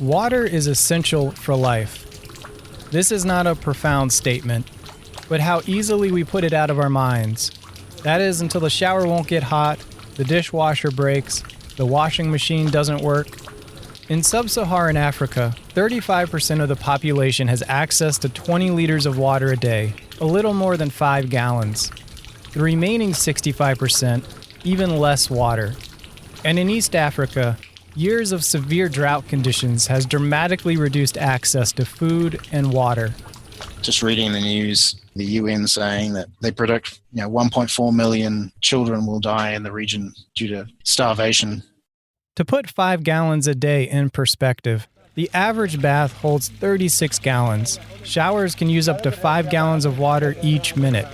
Water is essential for life. This is not a profound statement, but how easily we put it out of our minds. That is until the shower won't get hot, the dishwasher breaks, the washing machine doesn't work. In sub-Saharan Africa, 35% of the population has access to 20 liters of water a day, a little more than 5 gallons. The remaining 65%, even less water. And in East Africa, years of severe drought conditions has dramatically reduced access to food and water. Just reading the news, the UN saying that they predict 1.4 million children will die in the region due to starvation. To put 5 gallons a day in perspective, the average bath holds 36 gallons. Showers can use up to 5 gallons of water each minute.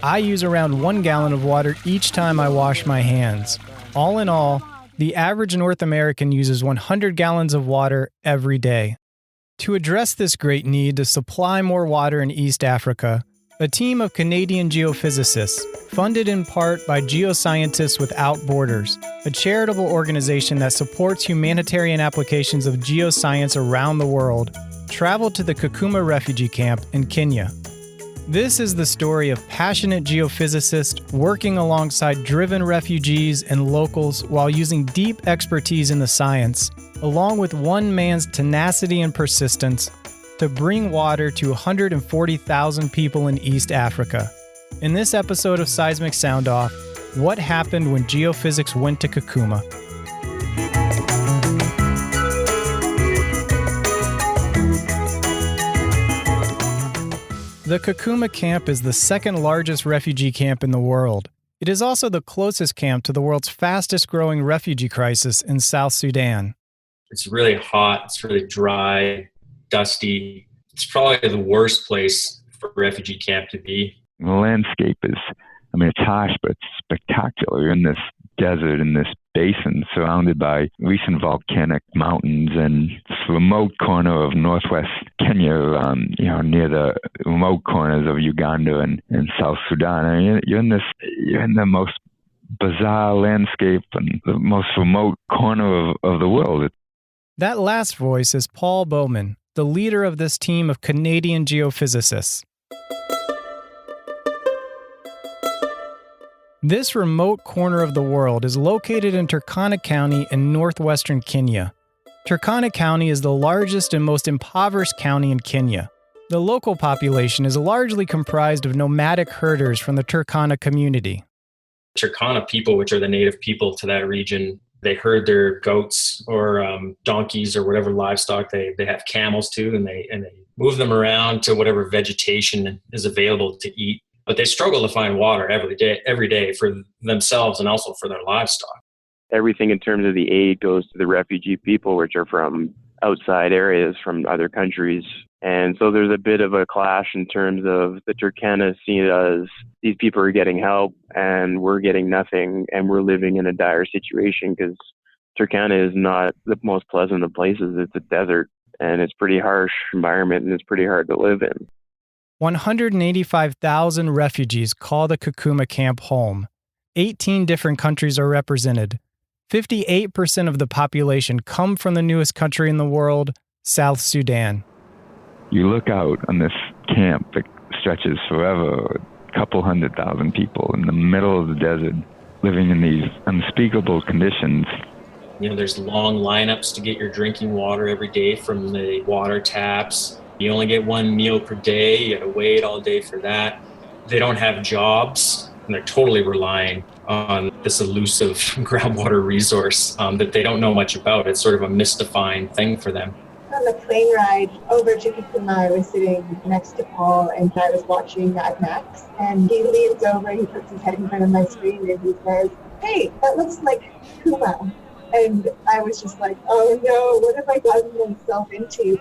I use around 1 gallon of water each time I wash my hands. All in all, the average North American uses 100 gallons of water every day. To address this great need to supply more water in East Africa, a team of Canadian geophysicists, funded in part by Geoscientists Without Borders, a charitable organization that supports humanitarian applications of geoscience around the world, traveled to the Kakuma refugee camp in Kenya. This is the story of passionate geophysicists working alongside driven refugees and locals while using deep expertise in the science, along with one man's tenacity and persistence, to bring water to 140,000 people in East Africa. In this episode of Seismic Soundoff, what happened when geophysics went to Kakuma? The Kakuma Camp is the second largest refugee camp in the world. It is also the closest camp to the world's fastest growing refugee crisis in South Sudan. It's really hot, it's really dry, dusty. It's probably the worst place for a refugee camp to be. The landscape is, it's harsh, but it's spectacular. You're in this desert, in this basin, surrounded by recent volcanic mountains, and this remote corner of northwest Kenya, near the remote corners of Uganda and South Sudan. You're in the most bizarre landscape and the most remote corner of the world. That last voice is Paul Bauman, the leader of this team of Canadian geophysicists. This remote corner of the world is located in Turkana County in northwestern Kenya. Turkana County is the largest and most impoverished county in Kenya. The local population is largely comprised of nomadic herders from the Turkana community. Turkana people, which are the native people to that region, they herd their goats or donkeys or whatever livestock. They have camels too, and they move them around to whatever vegetation is available to eat. But they struggle to find water every day for themselves and also for their livestock. Everything in terms of the aid goes to the refugee people, which are from outside areas, from other countries. And so there's a bit of a clash in terms of the Turkana see it as these people are getting help and we're getting nothing, and we're living in a dire situation because Turkana is not the most pleasant of places. It's a desert and it's pretty harsh environment and it's pretty hard to live in. 185,000 refugees call the Kakuma camp home. 18 different countries are represented. 58% of the population come from the newest country in the world, South Sudan. You look out on this camp that stretches forever, a couple 100,000 people in the middle of the desert, living in these unspeakable conditions. There's long lineups to get your drinking water every day from the water taps. You only get one meal per day. You got to wait all day for that. They don't have jobs, and they're totally relying on this elusive groundwater resource that they don't know much about. It's sort of a mystifying thing for them. On the plane ride over to Kakuma, I was sitting next to Paul, and I was watching Mad Max. And he leans over, he puts his head in front of my screen, and he says, "Hey, that looks like Kakuma." And I was just like, "Oh no, what have I gotten myself into?"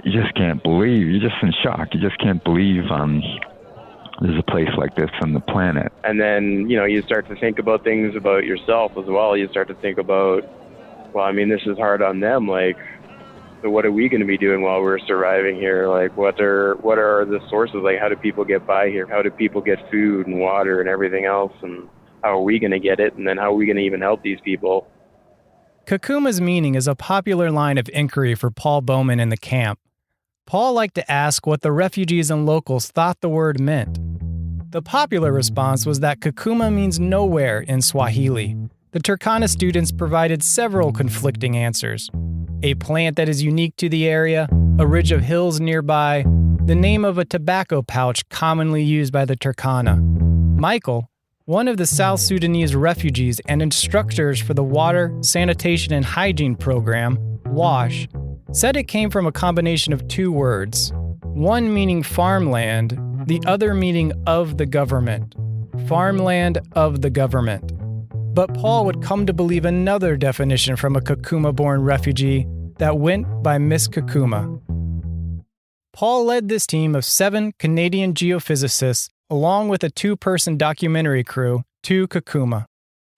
You just can't believe. You're just in shock. You just can't believe there's a place like this on the planet. And then, you start to think about things about yourself as well. You start to think about, this is hard on them. So what are we going to be doing while we're surviving here? What are the sources? How do people get by here? How do people get food and water and everything else? And how are we going to get it? And then how are we going to even help these people? Kakuma's meaning is a popular line of inquiry for Paul Bauman in the camp. Paul liked to ask what the refugees and locals thought the word meant. The popular response was that Kakuma means nowhere in Swahili. The Turkana students provided several conflicting answers. A plant that is unique to the area, a ridge of hills nearby, the name of a tobacco pouch commonly used by the Turkana. Michael, one of the South Sudanese refugees and instructors for the Water, Sanitation, and Hygiene program, WASH, said it came from a combination of two words, one meaning farmland, the other meaning of the government. Farmland of the government. But Paul would come to believe another definition from a Kakuma-born refugee that went by Miss Kakuma. Paul led this team of 7 Canadian geophysicists along with a 2-person documentary crew to Kakuma.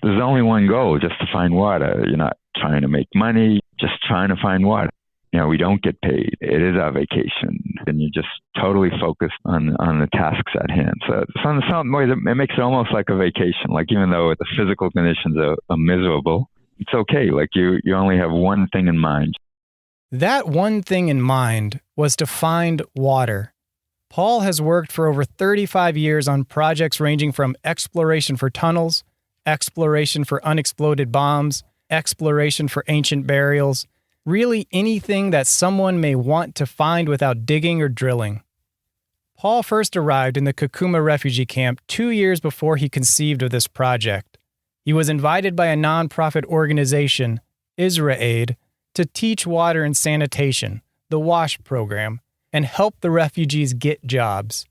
There's only one goal, just to find water. You're not trying to make money, just trying to find water. We don't get paid. It is our vacation, and you're just totally focused on the tasks at hand. So in some ways, it makes it almost like a vacation. Like, even though the physical conditions are miserable, it's okay. Like, you only have one thing in mind. That one thing in mind was to find water. Paul has worked for over 35 years on projects ranging from exploration for tunnels, exploration for unexploded bombs, exploration for ancient burials, really anything that someone may want to find without digging or drilling. Paul first arrived in the Kakuma refugee camp 2 years before he conceived of this project. He was invited by a nonprofit organization, IsraAid, to teach water and sanitation, the WASH program, and help the refugees get jobs.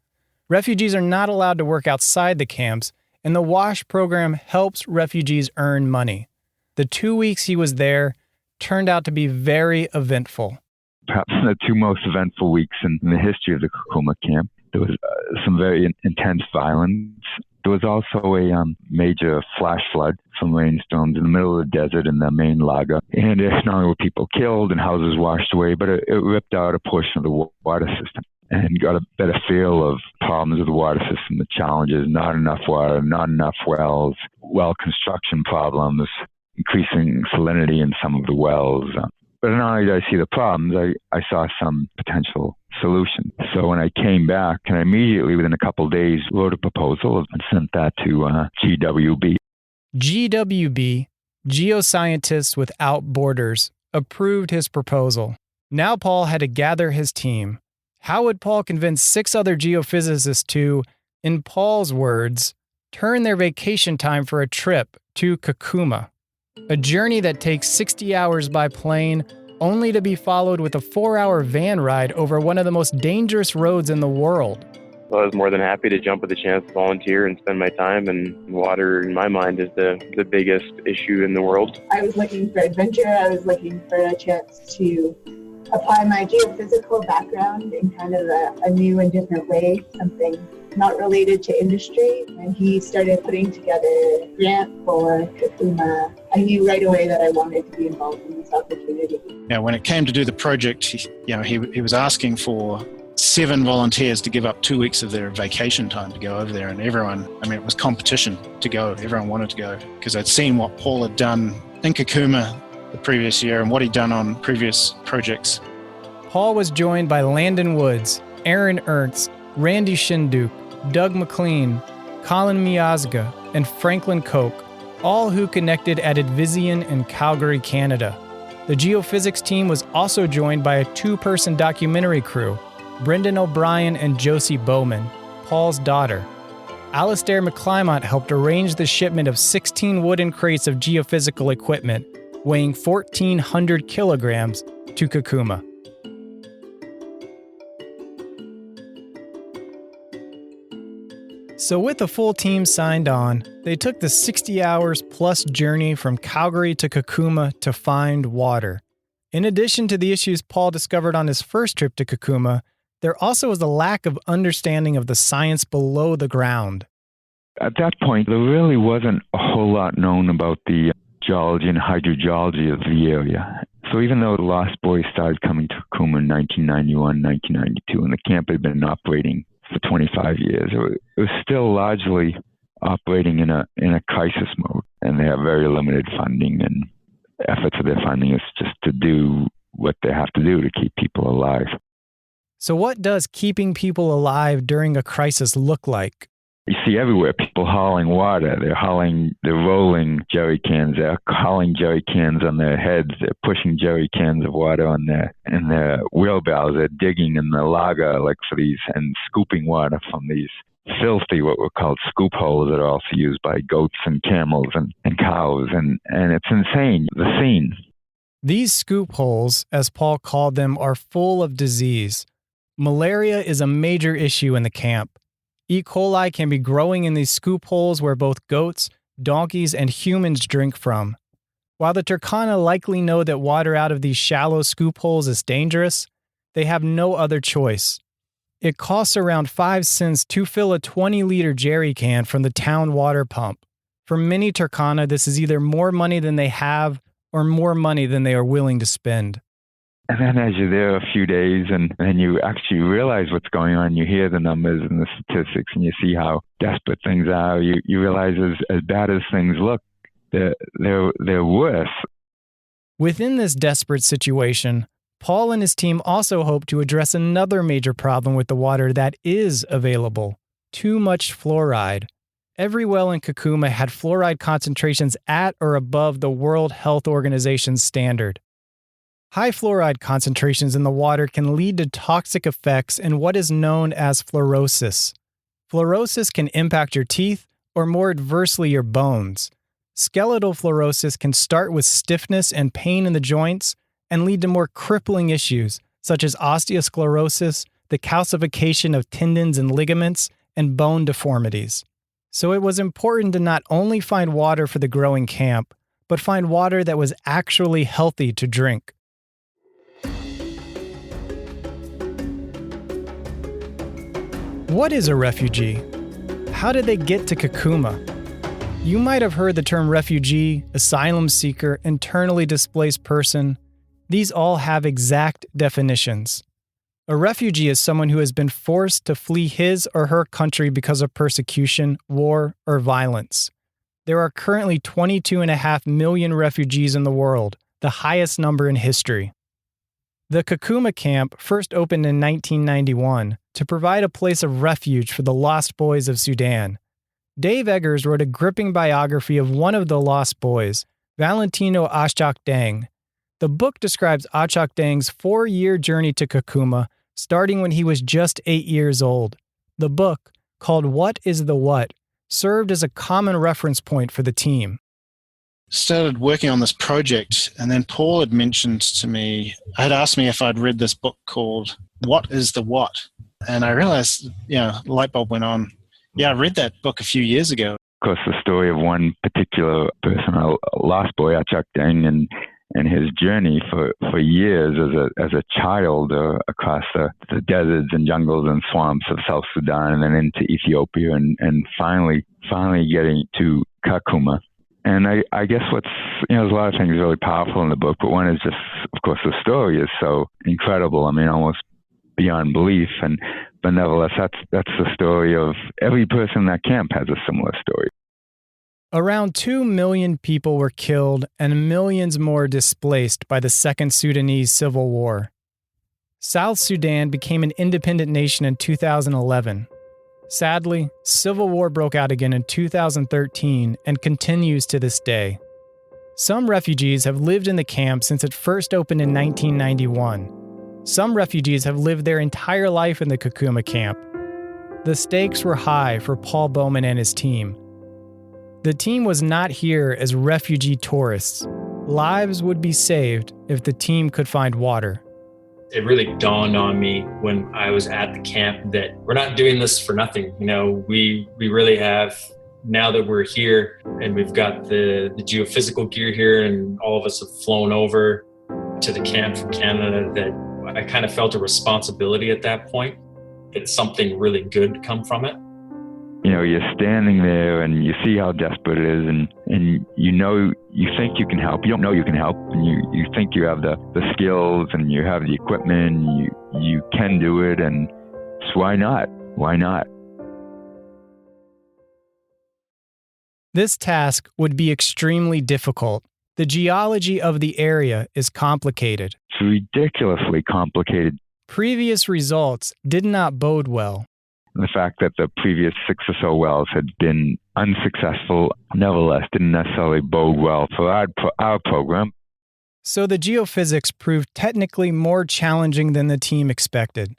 Refugees are not allowed to work outside the camps, and the WASH program helps refugees earn money. The 2 weeks he was there turned out to be very eventful. Perhaps the 2 most eventful weeks in the history of the Kakuma camp. There was some very intense violence. There was also a major flash flood from rainstorms in the middle of the desert in the main lager. And not only were people killed and houses washed away, but it ripped out a portion of the water system and got a better feel of problems with the water system, the challenges, not enough water, not enough wells, well construction problems, increasing salinity in some of the wells. But not only did I see the problems, I saw some potential solutions. So when I came back, I immediately, within a couple of days, wrote a proposal and sent that to GWB. GWB, Geoscientists Without Borders, approved his proposal. Now Paul had to gather his team. How would Paul convince 6 other geophysicists to, in Paul's words, turn their vacation time for a trip to Kakuma? A journey that takes 60 hours by plane, only to be followed with a 4-hour van ride over one of the most dangerous roads in the world. So I was more than happy to jump at the chance to volunteer and spend my time, and water, in my mind, is the biggest issue in the world. I was looking for adventure. I was looking for a chance to apply my geophysical background in kind of a new and different way, something not related to industry. And he started putting together a grant for Kakuma. I knew right away that I wanted to be involved in this opportunity. When it came to do the project, he was asking for 7 volunteers to give up 2 weeks of their vacation time to go over there. And everyone, it was competition to go. Everyone wanted to go because I'd seen what Paul had done in Kakuma the previous year and what he'd done on previous projects. Paul was joined by Landon Woods, Erin Ernst, Randy Shinduk, Doug MacLean, Colin Miazga, and Franklin Koch, all who connected at Advisian in Calgary, Canada. The geophysics team was also joined by a 2-person documentary crew, Brendan O'Brien and Josie Bauman, Paul's daughter. Alastair McClymont helped arrange the shipment of 16 wooden crates of geophysical equipment, weighing 1,400 kilograms, to Kakuma. So with the full team signed on, they took the 60 hours plus journey from Calgary to Kakuma to find water. In addition to the issues Paul discovered on his first trip to Kakuma, there also was a lack of understanding of the science below the ground. At that point, there really wasn't a whole lot known about the geology and hydrogeology of the area. So even though the Lost Boys started coming to Kakuma in 1991, 1992, and the camp had been operating for 25 years, it was still largely operating in a crisis mode, and they have very limited funding. And efforts that they're finding is just to do what they have to do to keep people alive. So what does keeping people alive during a crisis look like? You see everywhere people hauling water. They're rolling jerry cans. They're hauling jerry cans on their heads. They're pushing jerry cans of water on their wheelbarrows. They're digging in the lager and scooping water from these filthy, what were called scoop holes that are also used by goats and camels and cows. And it's insane, the scene. These scoop holes, as Paul called them, are full of disease. Malaria is a major issue in the camp. E. coli can be growing in these scoop holes where both goats, donkeys, and humans drink from. While the Turkana likely know that water out of these shallow scoop holes is dangerous, they have no other choice. It costs around 5 cents to fill a 20-liter jerry can from the town water pump. For many Turkana, this is either more money than they have or more money than they are willing to spend. And then as you're there a few days and you actually realize what's going on, you hear the numbers and the statistics and you see how desperate things are, you realize as bad as things look, they're worse. Within this desperate situation, Paul and his team also hope to address another major problem with the water that is available: too much fluoride. Every well in Kakuma had fluoride concentrations at or above the World Health Organization's standard. High fluoride concentrations in the water can lead to toxic effects in what is known as fluorosis. Fluorosis can impact your teeth or more adversely your bones. Skeletal fluorosis can start with stiffness and pain in the joints and lead to more crippling issues such as osteosclerosis, the calcification of tendons and ligaments, and bone deformities. So it was important to not only find water for the growing camp, but find water that was actually healthy to drink. What is a refugee? How did they get to Kakuma? You might have heard the term refugee, asylum seeker, internally displaced person. These all have exact definitions. A refugee is someone who has been forced to flee his or her country because of persecution, war, or violence. There are currently 22.5 million refugees in the world, the highest number in history. The Kakuma Camp first opened in 1991 to provide a place of refuge for the lost boys of Sudan. Dave Eggers wrote a gripping biography of one of the lost boys, Valentino Achak Deng. The book describes Achak Deng's 4-year journey to Kakuma, starting when he was just 8 years old. The book, called What is the What, served as a common reference point for the team. Started working on this project, and then Paul had mentioned to me, had asked me if I'd read this book called What is the What? And I realized, light bulb went on. Yeah, I read that book a few years ago. Of course, the story of one particular person, a lost boy, Achak Deng, and his journey for years as a child across the deserts and jungles and swamps of South Sudan and then into Ethiopia and finally getting to Kakuma. And I guess there's a lot of things really powerful in the book, but one is just, of course, the story is so incredible. I mean, almost beyond belief. But nevertheless, that's the story of every person in that camp has a similar story. Around 2 million people were killed and millions more displaced by the Second Sudanese Civil War. South Sudan became an independent nation in 2011. Sadly, civil war broke out again in 2013 and continues to this day. Some refugees have lived in the camp since it first opened in 1991. Some refugees have lived their entire life in the Kakuma camp. The stakes were high for Paul Bauman and his team. The team was not here as refugee tourists. Lives would be saved if the team could find water. It really dawned on me when I was at the camp that we're not doing this for nothing. We really have, now that we're here and we've got the geophysical gear here and all of us have flown over to the camp from Canada, that I kind of felt a responsibility at that point that something really good come from it. You're standing there and you see how desperate it is and you think you can help. You don't know you can help, and you think you have the skills and you have the equipment and you can do it, and so why not? Why not? This task would be extremely difficult. The geology of the area is complicated. It's ridiculously complicated. Previous results did not bode well. The fact that the previous 6 or so wells had been unsuccessful, nevertheless, didn't necessarily bode well for our program. So the geophysics proved technically more challenging than the team expected.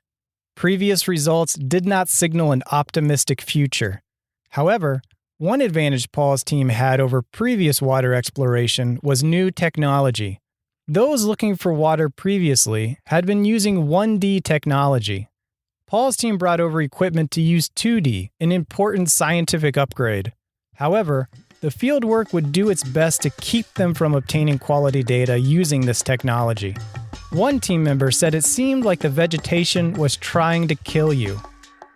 Previous results did not signal an optimistic future. However, one advantage Paul's team had over previous water exploration was new technology. Those looking for water previously had been using 1D technology. Paul's team brought over equipment to use 2D, an important scientific upgrade. However, the field work would do its best to keep them from obtaining quality data using this technology. One team member said it seemed like the vegetation was trying to kill you.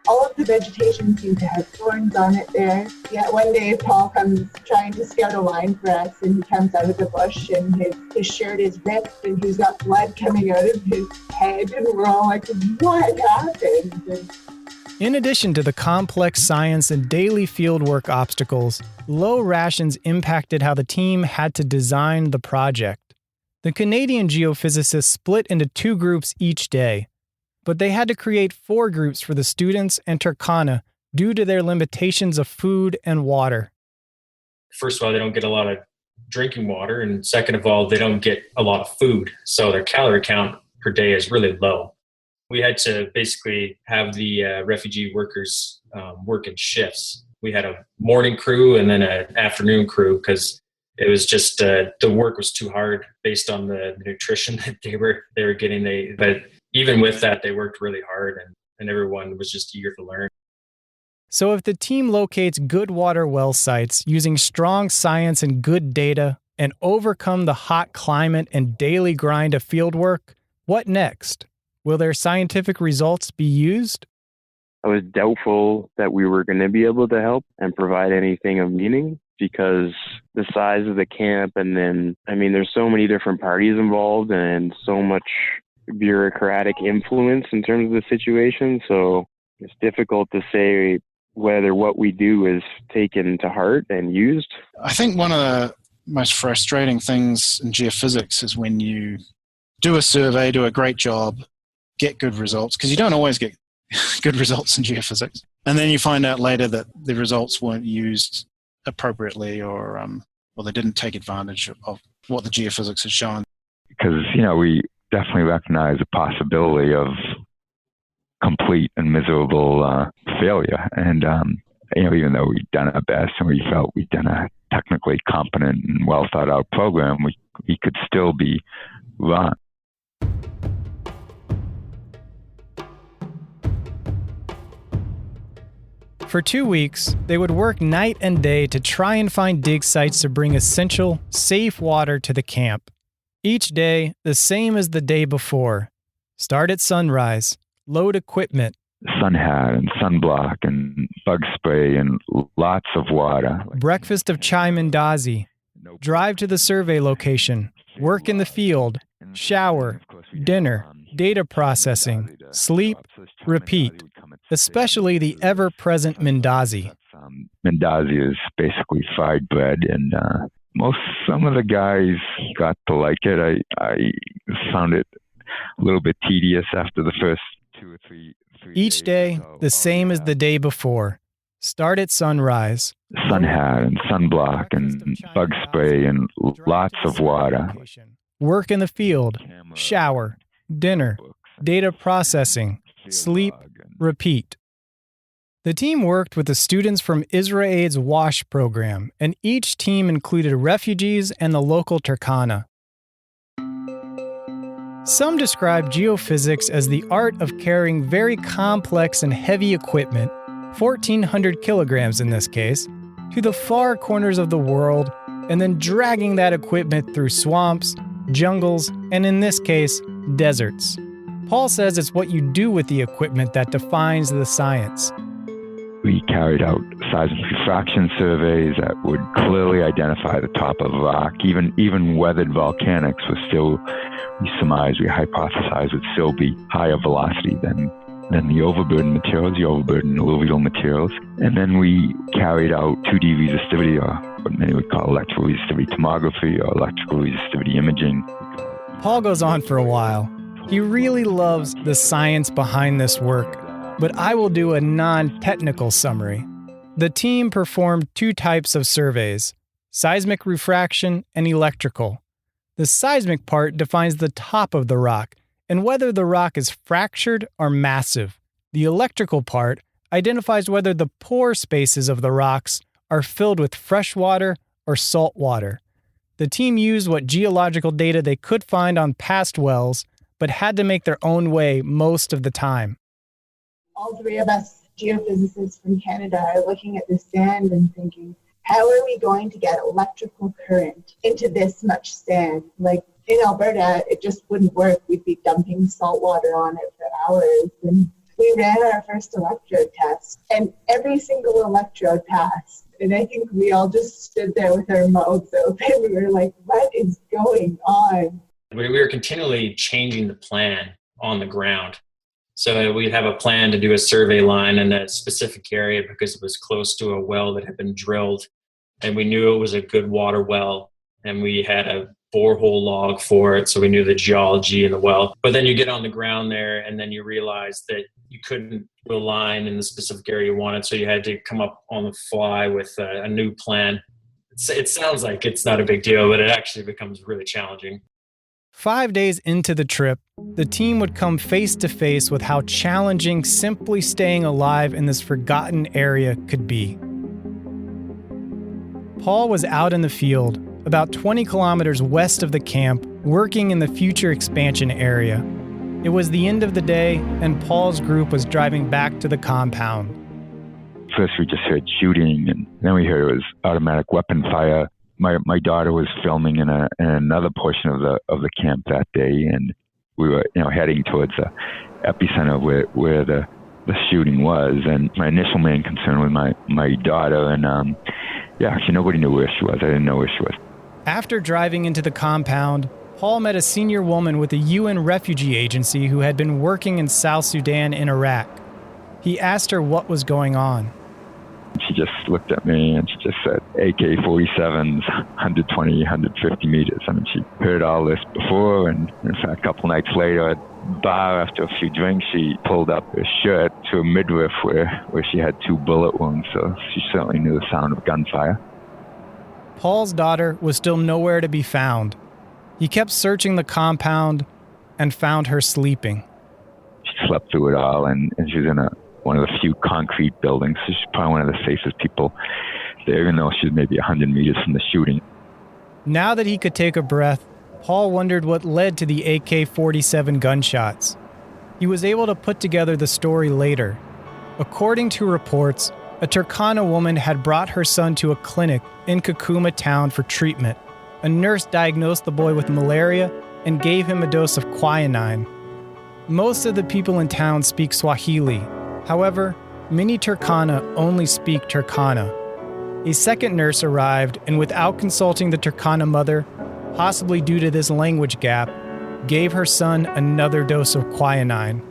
All of the vegetation seemed to have thorns on it there. Yet one day Paul comes trying to scout a line for us, and he comes out of the bush and his shirt is ripped and he's got blood coming out of his head, and we're all like, what happened? In addition to the complex science and daily fieldwork obstacles, low rations impacted how the team had to design the project. The Canadian geophysicists split into 2 groups each day, but they had to create 4 groups for the students and Turkana due to their limitations of food and water. First of all, they don't get a lot of drinking water, and second of all, they don't get a lot of food, so their calorie count per day is really low. We had to basically have the refugee workers work in shifts. We had a morning crew and then an afternoon crew because it was just the work was too hard based on the nutrition that they were getting. But even with that, they worked really hard, and everyone was just eager to learn. So if the team locates good water well sites using strong science and good data and overcome the hot climate and daily grind of fieldwork, what next? Will their scientific results be used? I was doubtful that we were going to be able to help and provide anything of meaning because the size of the camp, and then, there's so many different parties involved and so much bureaucratic influence in terms of the situation. So it's difficult to say whether what we do is taken to heart and used. I think one of the most frustrating things in geophysics is when you do a survey, do a great job, get good results, because you don't always get good results in geophysics. And then you find out later that the results weren't used appropriately or they didn't take advantage of what the geophysics had shown. Because, we definitely recognize the possibility of complete and miserable failure. And, even though we'd done our best and we felt we'd done a technically competent and well thought out program, we could still be wrong. For 2 weeks, they would work night and day to try and find dig sites to bring essential, safe water to the camp. Each day, the same as the day before. Start at sunrise, load equipment. Sun hat and sunblock and bug spray and lots of water. Breakfast of chai mandazi. Drive to the survey location. Work in the field. Shower. Dinner. Data processing. Sleep. Repeat. Especially the ever-present mandazi. Mandazi is basically fried bread, and some of the guys got to like it. I found it a little bit tedious after the first 2 or 3 Each day, the same as the day before. Start at sunrise. Sun hat and sunblock and bug spray and lots of water. Work in the field. Shower. Dinner. Data processing. Sleep. Repeat. The team worked with the students from IsraAid's WASH program, and each team included refugees and the local Turkana. Some describe geophysics as the art of carrying very complex and heavy equipment, 1,400 kilograms in this case, to the far corners of the world, and then dragging that equipment through swamps, jungles, and in this case, deserts. Paul says it's what you do with the equipment that defines the science. We carried out seismic refraction surveys that would clearly identify the top of rock. Even weathered volcanics was still, we hypothesized, would still be higher velocity than then the overburden materials, the overburden alluvial materials. And then we carried out 2D resistivity, or what many would call electrical resistivity tomography or electrical resistivity imaging. Paul goes on for a while. He really loves the science behind this work, but I will do a non-technical summary. The team performed 2 types of surveys: seismic refraction and electrical. The seismic part defines the top of the rock and whether the rock is fractured or massive. The electrical part identifies whether the pore spaces of the rocks are filled with fresh water or salt water. The team used what geological data they could find on past wells, but had to make their own way most of the time. All 3 of us geophysicists from Canada are looking at the sand and thinking, how are we going to get electrical current into this much sand? Like in Alberta, it just wouldn't work. We'd be dumping salt water on it for hours. And we ran our first electrode test, and every single electrode passed. And I think we all just stood there with our mouths open. We were like, what is going on? We were continually changing the plan on the ground. So we'd have a plan to do a survey line in a specific area because it was close to a well that had been drilled, and we knew it was a good water well, and we had a borehole log for it, so we knew the geology in the well. But then you get on the ground there, and then you realize that you couldn't do a line in the specific area you wanted, so you had to come up on the fly with a new plan. It sounds like it's not a big deal, but it actually becomes really challenging. 5 days into the trip, the team would come face to face with how challenging simply staying alive in this forgotten area could be. Paul was out in the field, about 20 kilometers west of the camp, working in the future expansion area. It was the end of the day, and Paul's group was driving back to the compound. First we just heard shooting, and then we heard it was automatic weapon fire. My daughter was filming in another portion of the camp that day, and we were heading towards the epicenter where the shooting was. And my initial main concern was my daughter, and actually nobody knew where she was. I didn't know where she was. After driving into the compound, Paul met a senior woman with the UN refugee agency who had been working in South Sudan and Iraq. He asked her what was going on. She just looked at me and she just said, AK-47s, 120, 150 meters. I mean, she heard all this before, and in fact, a couple nights later at the bar after a few drinks, she pulled up her shirt to a midriff where she had 2 bullet wounds, so she certainly knew the sound of gunfire. Paul's daughter was still nowhere to be found. He kept searching the compound and found her sleeping. She slept through it all, and she was in one of the few concrete buildings. So she's probably one of the safest people there, even though she's maybe 100 meters from the shooting. Now that he could take a breath, Paul wondered what led to the AK-47 gunshots. He was able to put together the story later. According to reports, a Turkana woman had brought her son to a clinic in Kakuma town for treatment. A nurse diagnosed the boy with malaria and gave him a dose of quinine. Most of the people in town speak Swahili. However, many Turkana only speak Turkana. A second nurse arrived and, without consulting the Turkana mother, possibly due to this language gap, gave her son another dose of quinine.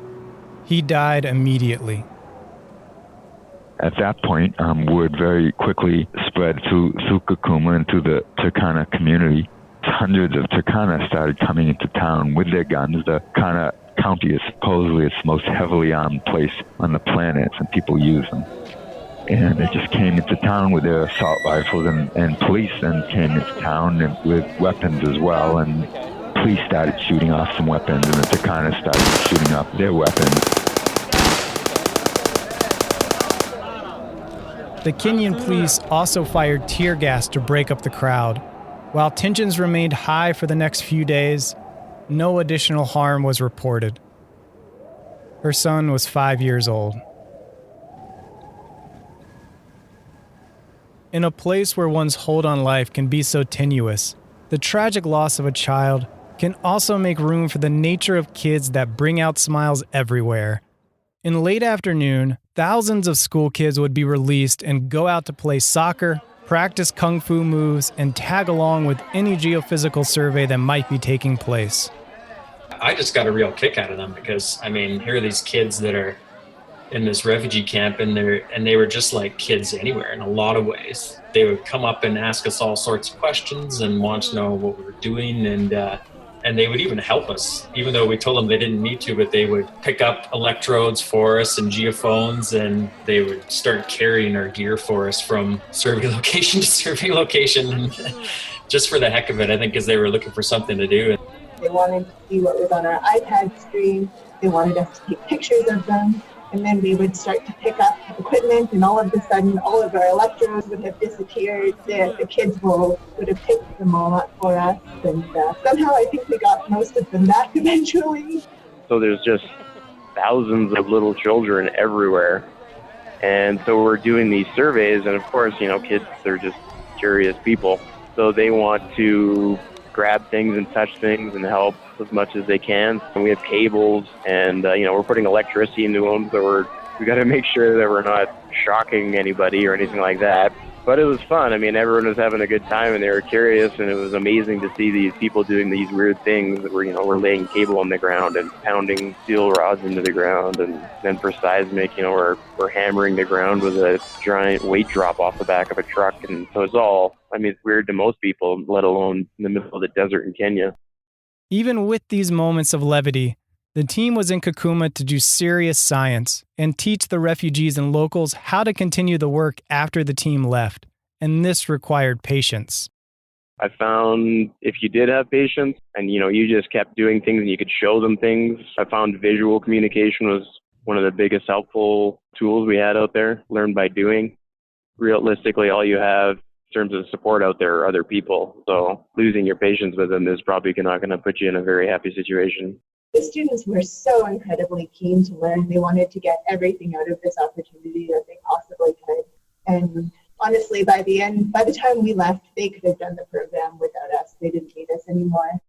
He died immediately. At that point, word very quickly spread through Kakuma and through the Turkana community. Hundreds of Turkana started coming into town with their guns. The Kana County is supposedly its most heavily armed place on the planet, and people use them. And they just came into town with their assault rifles, and police then came into town with weapons as well, and police started shooting off some weapons, and the Turkana started shooting off their weapons. The Kenyan police also fired tear gas to break up the crowd. While tensions remained high for the next few days, no additional harm was reported. Her son was 5 years old. In a place where one's hold on life can be so tenuous, the tragic loss of a child can also make room for the nature of kids that bring out smiles everywhere. In late afternoon, thousands of school kids would be released and go out to play soccer, practice kung fu moves, and tag along with any geophysical survey that might be taking place. I just got a real kick out of them because, I mean, here are these kids that are in this refugee camp, and they were just like kids anywhere in a lot of ways. They would come up and ask us all sorts of questions and want to know what we were doing, and they would even help us, even though we told them they didn't need to, but they would pick up electrodes for us and geophones, and they would start carrying our gear for us from survey location to survey location, just for the heck of it, I think, because they were looking for something to do. They wanted to see what was on our iPad screen. They wanted us to take pictures of them. And then we would start to pick up equipment, and all of a sudden, all of our electrodes would have disappeared. The kids would have picked them all up for us, and somehow I think we got most of them back eventually. So there's just thousands of little children everywhere. And so we're doing these surveys, and of course, kids, they're just curious people. So they want to grab things and touch things and help as much as they can. And we have cables, and we're putting electricity into them, so we got to make sure that we're not shocking anybody or anything like that. But it was fun. I mean, everyone was having a good time, and they were curious, and it was amazing to see these people doing these weird things that we're laying cable on the ground and pounding steel rods into the ground, and then for seismic, we're hammering the ground with a giant weight drop off the back of a truck. And so it's weird to most people, let alone in the middle of the desert in Kenya. Even with these moments of levity, the team was in Kakuma to do serious science and teach the refugees and locals how to continue the work after the team left, and this required patience. I found if you did have patience and, you just kept doing things and you could show them things, I found visual communication was one of the biggest helpful tools we had out there, learn by doing. Realistically, all you have in terms of support out there are other people, so losing your patience with them is probably not going to put you in a very happy situation. The students were so incredibly keen to learn. They wanted to get everything out of this opportunity that they possibly could. And honestly, by the time we left, they could have done the program without us. They didn't need us anymore.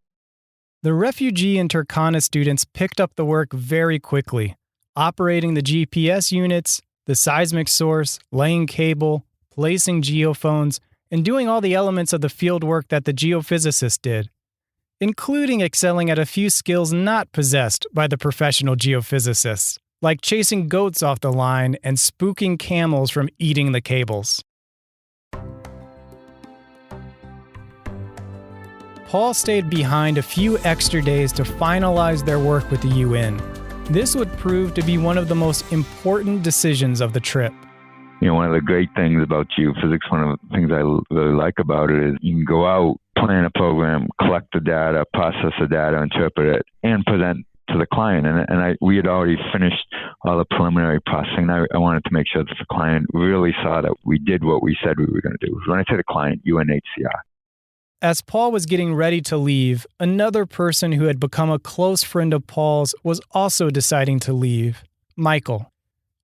The refugee and Turkana students picked up the work very quickly, operating the GPS units, the seismic source, laying cable, placing geophones, and doing all the elements of the field work that the geophysicists did, including excelling at a few skills not possessed by the professional geophysicists, like chasing goats off the line and spooking camels from eating the cables. Paul stayed behind a few extra days to finalize their work with the UN. This would prove to be one of the most important decisions of the trip. One of the great things about geophysics, one of the things I really like about it is you can go out, plan a program, collect the data, process the data, interpret it, and present to the client. We had already finished all the preliminary processing. I wanted to make sure that the client really saw that we did what we said we were going to do. When I say the client, UNHCR. As Paul was getting ready to leave, another person who had become a close friend of Paul's was also deciding to leave, Michael.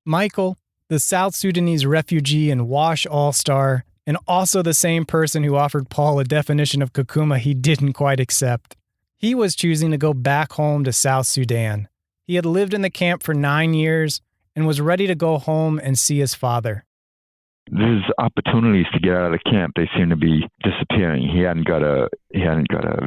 Michael, the South Sudanese refugee and WASH all-star, and also the same person who offered Paul a definition of Kakuma he didn't quite accept. He was choosing to go back home to South Sudan. He had lived in the camp for 9 years and was ready to go home and see his father. These opportunities to get out of the camp, they seem to be disappearing. He hadn't got a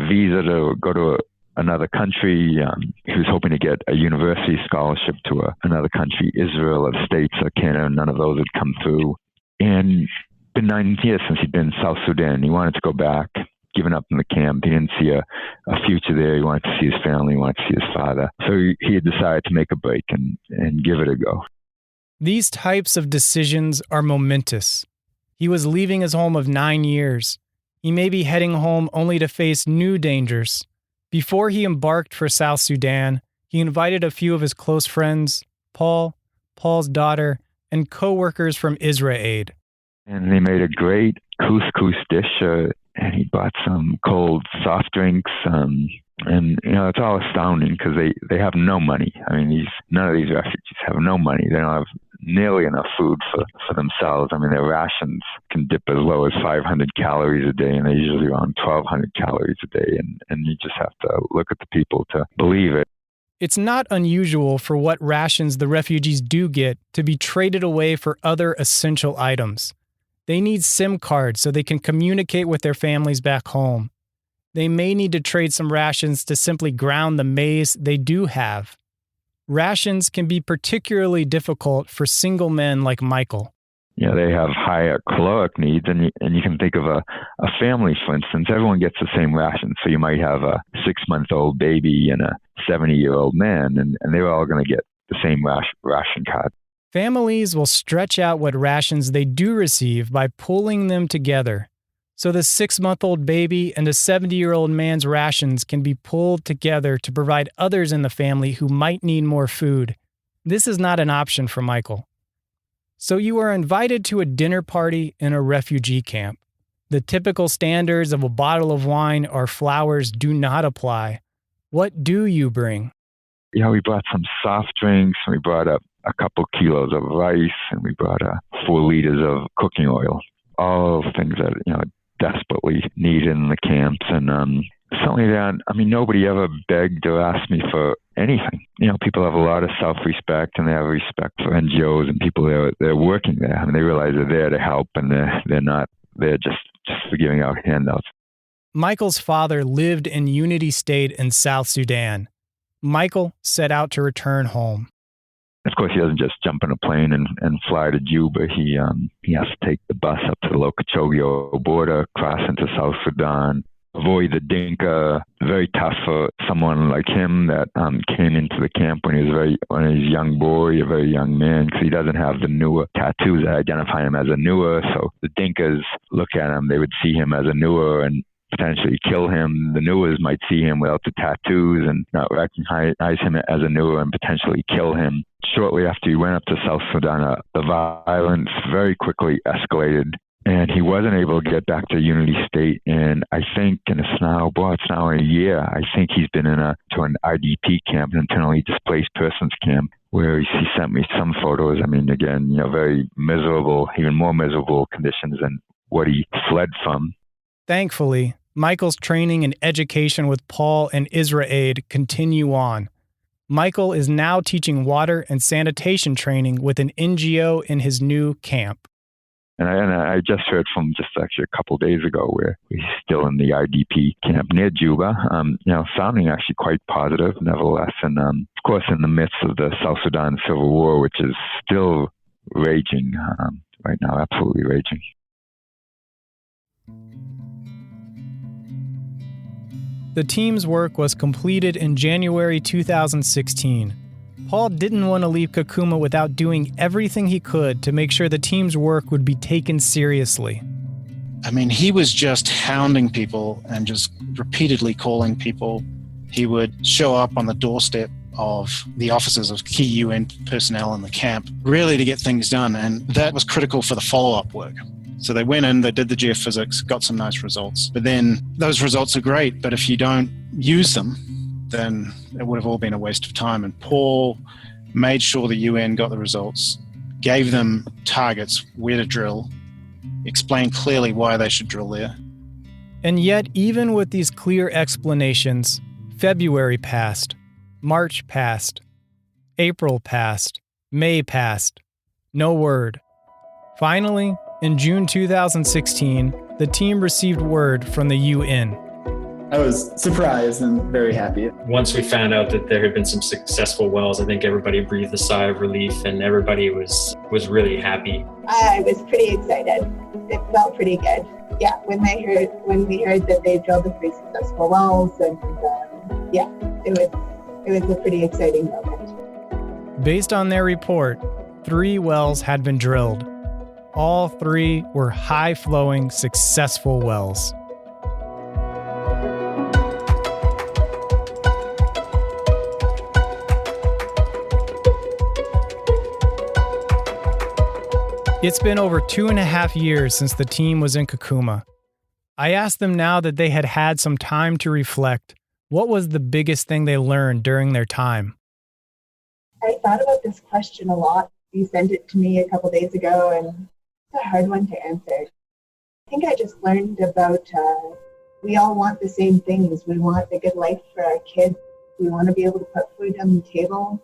visa to go to another country. He was hoping to get a university scholarship to another country, Israel or the States or Canada. None of those had come through. And it's been 9 years since he'd been in South Sudan. He wanted to go back, given up in the camp. He didn't see a future there. He wanted to see his family. He wanted to see his father. So he had decided to make a break and give it a go. These types of decisions are momentous. He was leaving his home of 9 years. He may be heading home only to face new dangers. Before he embarked for South Sudan, he invited a few of his close friends, Paul, Paul's daughter, and co-workers from Israel Aid. And they made a great couscous dish, and he bought some cold soft drinks. And, it's all astounding because they have no money. I mean, none of these refugees have no money. They don't have nearly enough food for themselves. I mean, their rations can dip as low as 500 calories a day, and they're usually around 1,200 calories a day. And you just have to look at the people to believe it. It's not unusual for what rations the refugees do get to be traded away for other essential items. They need SIM cards so they can communicate with their families back home. They may need to trade some rations to simply ground the maize they do have. Rations can be particularly difficult for single men like Michael. They have higher caloric needs, and you can think of a family, for instance. Everyone gets the same rations. So you might have a 6-month-old baby and a 70-year-old man, and they're all going to get the same ration card. Families will stretch out what rations they do receive by pulling them together. So the 6-month-old baby and a 70-year-old man's rations can be pulled together to provide others in the family who might need more food. This is not an option for Michael. So you are invited to a dinner party in a refugee camp. The typical standards of a bottle of wine or flowers do not apply. What do you bring? We brought some soft drinks, and we brought up a couple kilos of rice, and we brought 4 liters of cooking oil. All things that, desperately needed in the camps. And something that, nobody ever begged or asked me for anything. People have a lot of self-respect, and they have respect for NGOs and people they're working there. They realize they're there to help, and they're not there just for giving out handouts. Michael's father lived in Unity State in South Sudan. Michael set out to return home. Of course, he doesn't just jump in a plane and fly to Juba. He has to take the bus up to the Lokochogio border, cross into South Sudan, avoid the Dinka. Very tough for someone like him that came into the camp when he was a young boy, a very young man, because he doesn't have the newer tattoos that identify him as a newer. So the Dinkas look at him, they would see him as a newer and potentially kill him. The Nuers might see him without the tattoos and not recognize him as a Nuer and potentially kill him. Shortly after he went up to South Sudan, the violence very quickly escalated, and he wasn't able to get back to Unity State. And I think, it's now a year, I think he's been to an IDP camp, an internally displaced persons camp, where he sent me some photos. Again, very miserable, even more miserable conditions than what he fled from. Thankfully, Michael's training and education with Paul and IsraAid continue on. Michael is now teaching water and sanitation training with an NGO in his new camp. And I just heard from just actually a couple of days ago where he's still in the IDP camp near Juba, sounding actually quite positive nevertheless. And of course, in the midst of the South Sudan civil war, which is still raging right now, absolutely raging. The team's work was completed in January 2016. Paul didn't want to leave Kakuma without doing everything he could to make sure the team's work would be taken seriously. He was just hounding people and just repeatedly calling people. He would show up on the doorstep of the offices of key UN personnel in the camp, really to get things done, and that was critical for the follow-up work. So they went in, they did the geophysics, got some nice results. But then those results are great, but if you don't use them, then it would have all been a waste of time. And Paul made sure the UN got the results, gave them targets, where to drill, explained clearly why they should drill there. And yet, even with these clear explanations, February passed, March passed, April passed, May passed, no word. Finally, in June 2016, the team received word from the UN. I was surprised and very happy. Once we found out that there had been some successful wells, I think everybody breathed a sigh of relief and everybody was really happy. I was pretty excited. It felt pretty good. Yeah, when we heard that they drilled the 3 successful wells, and it was a pretty exciting moment. Based on their report, 3 wells had been drilled. All 3 were high-flowing, successful wells. It's been over 2.5 years since the team was in Kakuma. I asked them now that they had had some time to reflect, what was the biggest thing they learned during their time? I thought about this question a lot. You sent it to me a couple days ago, and it's a hard one to answer. I think I just learned about we all want the same things. We want a good life for our kids. We want to be able to put food on the table.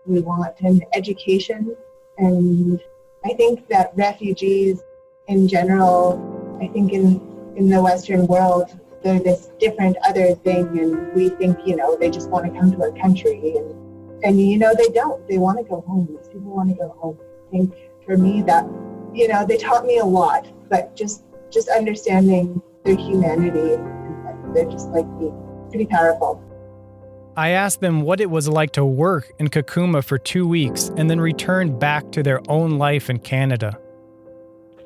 We want an education. And I think that refugees in general, I think in the Western world, they're this different other thing, and we think, they just want to come to our country. And they don't. They want to go home. These people want to go home. I think for me that, they taught me a lot, but just understanding their humanity, and they're just like me. Pretty powerful. I asked them what it was like to work in Kakuma for 2 weeks and then return back to their own life in Canada.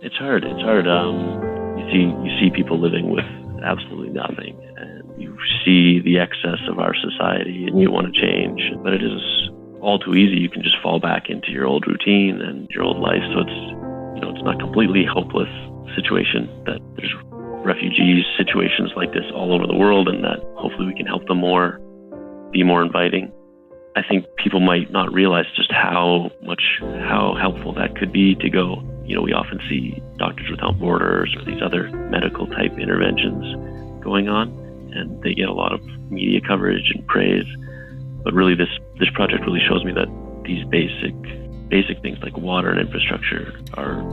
It's hard. You see people living with absolutely nothing, and you see the excess of our society, and you want to change. But it is all too easy. You can just fall back into your old routine and your old life. So it's not completely hopeless situation. That there's refugees situations like this all over the world, and that hopefully we can help them more, be more inviting. I think people might not realize just how helpful that could be to go. We often see Doctors Without Borders or these other medical type interventions going on, and they get a lot of media coverage and praise. But really this project really shows me that these basic things like water and infrastructure are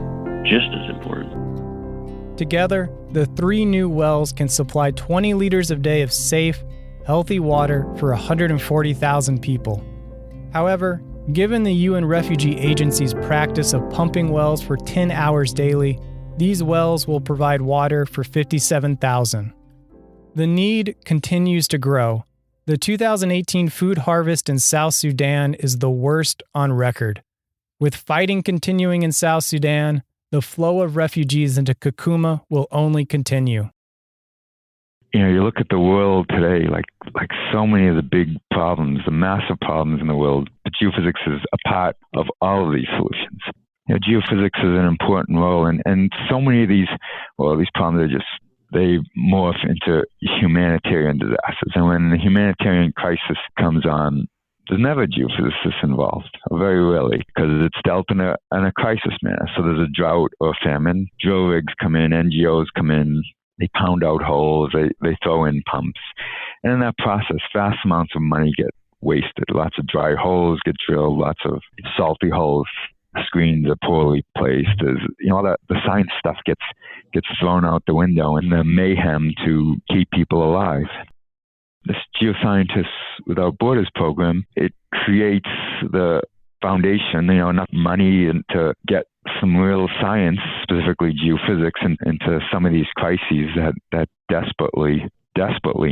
just as important. Together, the 3 new wells can supply 20 liters a day of safe, healthy water for 140,000 people. However, given the UN Refugee Agency's practice of pumping wells for 10 hours daily, these wells will provide water for 57,000. The need continues to grow. The 2018 food harvest in South Sudan is the worst on record. With fighting continuing in South Sudan, the flow of refugees into Kakuma will only continue. You look at the world today, like so many of the big problems, the massive problems in the world, but geophysics is a part of all of these solutions. Geophysics is an important role, and so many of these problems they morph into humanitarian disasters. And when the humanitarian crisis comes on, there's never geophysicists involved, or very rarely, because it's dealt in a crisis manner. So there's a drought or famine, drill rigs come in, NGOs come in, they pound out holes, they throw in pumps. And in that process, vast amounts of money get wasted. Lots of dry holes get drilled, lots of salty holes. Screens are poorly placed. All the science stuff gets thrown out the window in the mayhem to keep people alive. This Geoscientists Without Borders program, it creates the foundation, enough money to get some real science, specifically geophysics, into some of these crises that desperately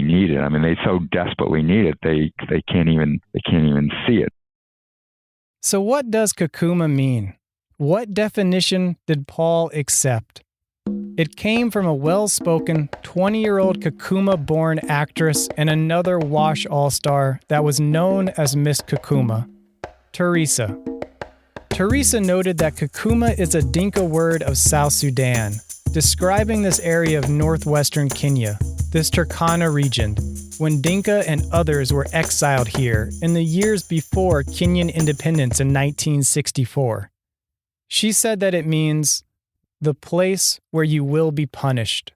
need it. I mean, they so desperately need it, they can't even see it. So what does Kakuma mean? What definition did Paul accept? It came from a well-spoken 20-year-old Kakuma-born actress and another WASH all-star that was known as Miss Kakuma, Teresa. Teresa noted that Kakuma is a Dinka word of South Sudan, describing this area of northwestern Kenya, this Turkana region, when Dinka and others were exiled here in the years before Kenyan independence in 1964. She said that it means the place where you will be punished.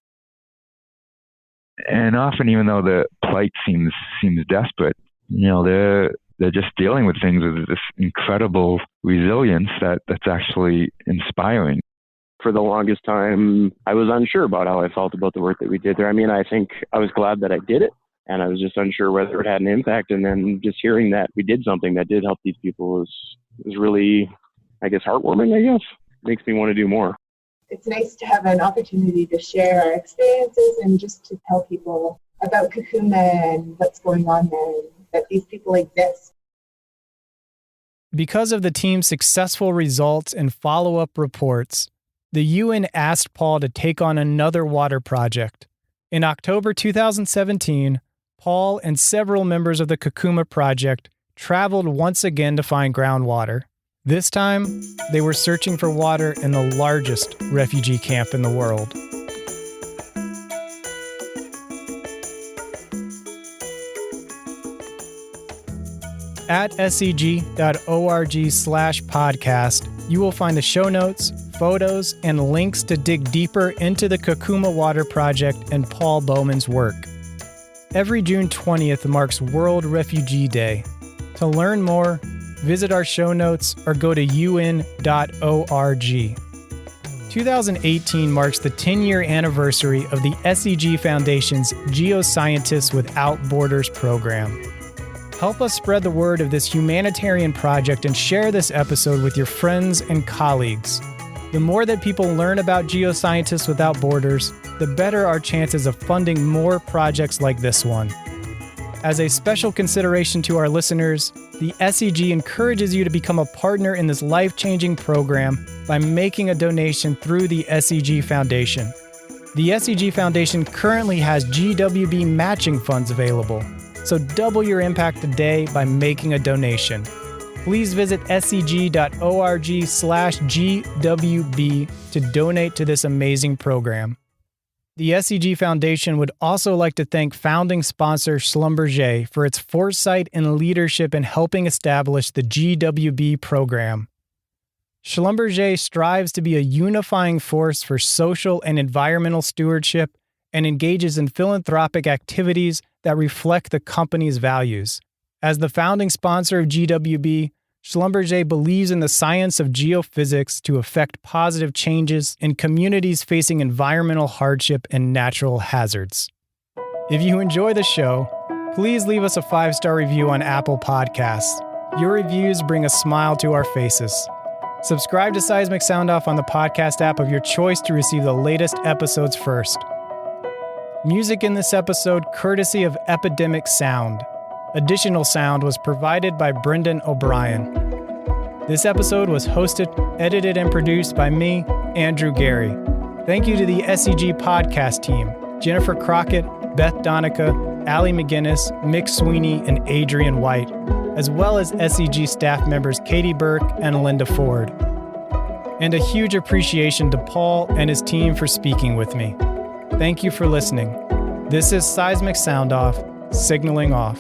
And often, even though the plight seems desperate, they're just dealing with things with this incredible resilience that's actually inspiring. For the longest time, I was unsure about how I felt about the work that we did there. I mean, I think I was glad that I did it, and I was just unsure whether it had an impact. And then just hearing that we did something that did help these people is really, heartwarming, Makes me want to do more. It's nice to have an opportunity to share our experiences and just to tell people about Kakuma and what's going on there, and that these people exist. Because of the team's successful results and follow-up reports, the UN asked Paul to take on another water project. In October 2017, Paul and several members of the Kakuma project traveled once again to find groundwater. This time, they were searching for water in the largest refugee camp in the world. At seg.org/podcast, you will find the show notes, photos, and links to dig deeper into the Kakuma Water Project and Paul Bauman's work. Every June 20th marks World Refugee Day. To learn more, visit our show notes or go to un.org. 2018 marks the 10-year anniversary of the SEG Foundation's Geoscientists Without Borders program. Help us spread the word of this humanitarian project and share this episode with your friends and colleagues. The more that people learn about Geoscientists Without Borders, the better our chances of funding more projects like this one. As a special consideration to our listeners, the SEG encourages you to become a partner in this life-changing program by making a donation through the SEG Foundation. The SEG Foundation currently has GWB matching funds available, so double your impact today by making a donation. Please visit seg.org/GWB to donate to this amazing program. The SEG Foundation would also like to thank founding sponsor Schlumberger for its foresight and leadership in helping establish the GWB program. Schlumberger strives to be a unifying force for social and environmental stewardship and engages in philanthropic activities that reflect the company's values. As the founding sponsor of GWB, Schlumberger believes in the science of geophysics to effect positive changes in communities facing environmental hardship and natural hazards. If you enjoy the show, please leave us a 5-star review on Apple Podcasts. Your reviews bring a smile to our faces. Subscribe to Seismic Soundoff on the podcast app of your choice to receive the latest episodes first. Music in this episode courtesy of Epidemic Sound. Additional sound was provided by Brendan O'Brien. This episode was hosted, edited, and produced by me, Andrew Gary. Thank you to the SEG podcast team, Jennifer Crockett, Beth Donica, Allie McGinnis, Mick Sweeney, and Adrian White, as well as SEG staff members Katie Burke and Linda Ford. And a huge appreciation to Paul and his team for speaking with me. Thank you for listening. This is Seismic Soundoff, signaling off.